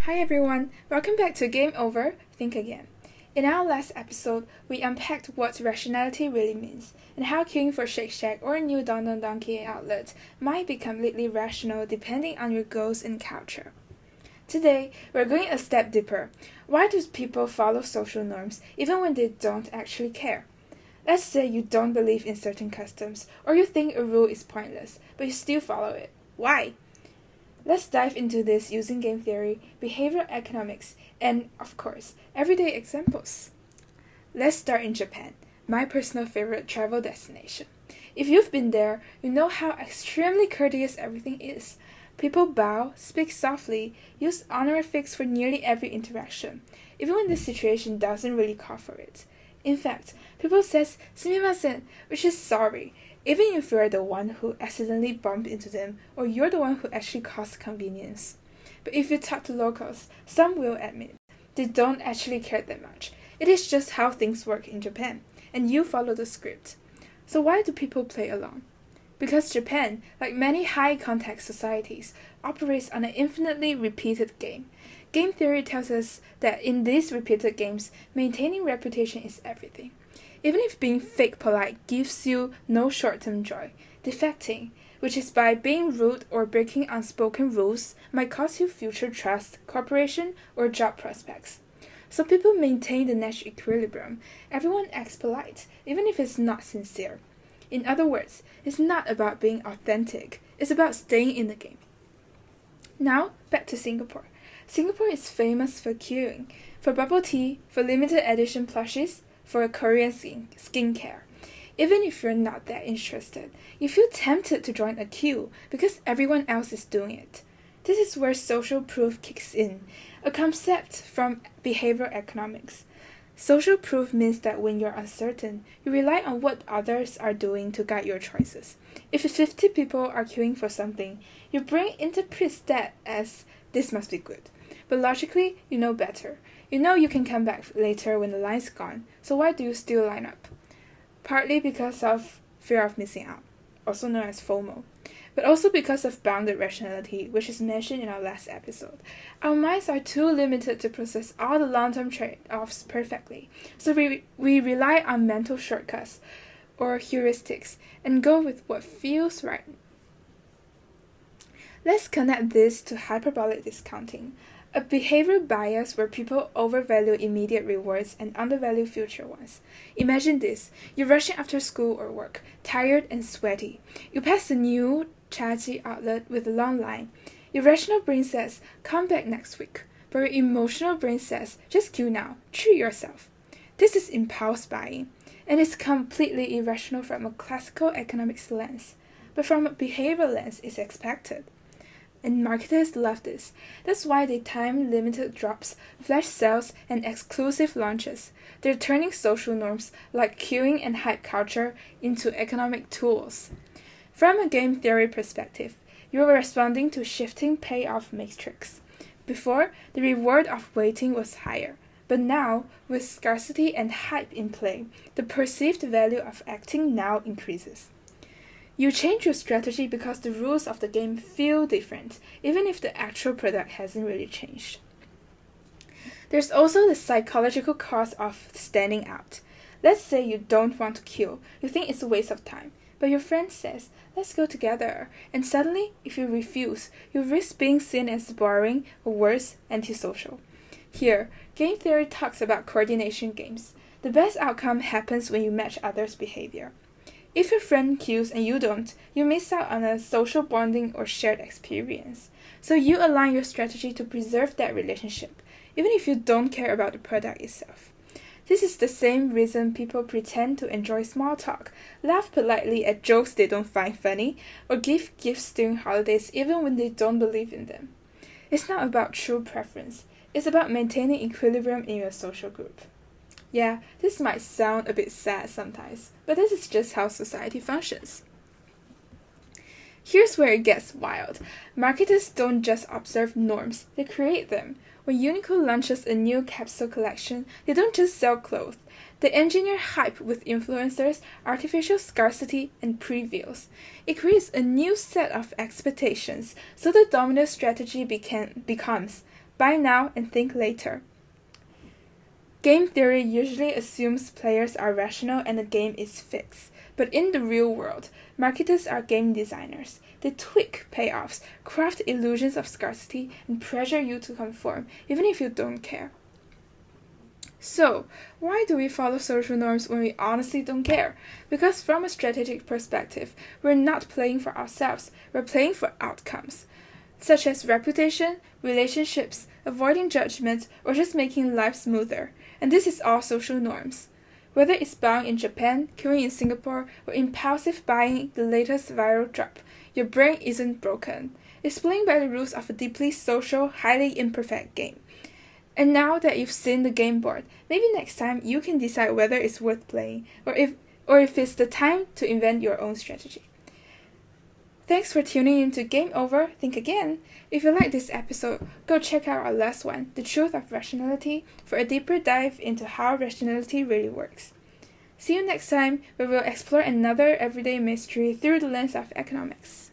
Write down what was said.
Hi everyone, welcome back to Game Over, Think Again. In our last episode, we unpacked what rationality really means, and how queuing for Shake Shack or a new Don Don Donki outlet might be completely rational depending on your goals and culture. Today, we're going a step deeper. Why do people follow social norms even when they don't actually care? Let's say you don't believe in certain customs, or you think a rule is pointless, but you still follow it. Why? Let's dive into this using game theory, behavioral economics, and, of course, everyday examples. Let's start in Japan, my personal favorite travel destination. If you've been there, you know how extremely courteous everything is. People bow, speak softly, use honorifics for nearly every interaction, even when the situation doesn't really call for it. In fact, people says "sumimasen," which is sorry, even if you're the one who accidentally bumped into them or you're the one who actually caused convenience. But if you talk to locals, some will admit they don't actually care that much. It is just how things work in Japan, and you follow the script. So why do people play along? Because Japan, like many high-context societies, operates on an infinitely repeated game. Game theory tells us that in these repeated games, maintaining reputation is everything. Even if being fake polite gives you no short-term joy, defecting, which is by being rude or breaking unspoken rules, might cost you future trust, cooperation, or job prospects. So people maintain the natural equilibrium. Everyone acts polite, even if it's not sincere. In other words, it's not about being authentic, it's about staying in the game. Now, back to Singapore. Singapore is famous for queuing, for bubble tea, for limited edition plushies, for Korean skincare. Even if you're not that interested, you feel tempted to join a queue because everyone else is doing it. This is where social proof kicks in, a concept from behavioral economics. Social proof means that when you're uncertain, you rely on what others are doing to guide your choices. If 50 people are queuing for something, your brain interprets that as this must be good. But logically, you know better. You know you can come back later when the line's gone, so why do you still line up? Partly because of fear of missing out, also known as FOMO, but also because of bounded rationality, which is mentioned in our last episode. Our minds are too limited to process all the long-term trade-offs perfectly, so we rely on mental shortcuts or heuristics and go with what feels right. Let's connect this to hyperbolic discounting, a behavioral bias where people overvalue immediate rewards and undervalue future ones. Imagine this. You're rushing after school or work, tired and sweaty. You pass the new Chachi outlet with a long line. Your rational brain says, come back next week. But your emotional brain says, just queue now, treat yourself. This is impulse buying, and it's completely irrational from a classical economics lens. But from a behavioral lens, it's expected. And marketers love this. That's why they time limited drops, flash sales, and exclusive launches. They're turning social norms like queuing and hype culture into economic tools. From a game theory perspective, you're responding to shifting payoff matrix. Before, the reward of waiting was higher. But now, with scarcity and hype in play, the perceived value of acting now increases. You change your strategy because the rules of the game feel different, even if the actual product hasn't really changed. There's also the psychological cost of standing out. Let's say you don't want to queue, you think it's a waste of time, but your friend says, let's go together, and suddenly, if you refuse, you risk being seen as boring or worse, antisocial. Here, game theory talks about coordination games. The best outcome happens when you match others' behavior. If your friend queues and you don't, you miss out on a social bonding or shared experience. So you align your strategy to preserve that relationship, even if you don't care about the product itself. This is the same reason people pretend to enjoy small talk, laugh politely at jokes they don't find funny, or give gifts during holidays even when they don't believe in them. It's not about true preference. It's about maintaining equilibrium in your social group. Yeah, this might sound a bit sad sometimes, but this is just how society functions. Here's where it gets wild. Marketers don't just observe norms, they create them. When Uniqlo launches a new capsule collection, they don't just sell clothes. They engineer hype with influencers, artificial scarcity, and previews. It creates a new set of expectations, so the dominant strategy becomes buy now and think later. Game theory usually assumes players are rational and the game is fixed. But in the real world, marketers are game designers. They tweak payoffs, craft illusions of scarcity, and pressure you to conform, even if you don't care. So, why do we follow social norms when we honestly don't care? Because from a strategic perspective, we're not playing for ourselves, we're playing for outcomes, such as reputation, relationships, avoiding judgment, or just making life smoother. And this is all social norms. Whether it's buying in Japan, queuing in Singapore, or impulsive buying the latest viral drop, your brain isn't broken. It's playing by the rules of a deeply social, highly imperfect game. And now that you've seen the game board, maybe next time you can decide whether it's worth playing, or if it's the time to invent your own strategy. Thanks for tuning in to Game Over, Think Again. If you like this episode, go check out our last one, The Truth of Rationality, for a deeper dive into how rationality really works. See you next time, where we'll explore another everyday mystery through the lens of economics.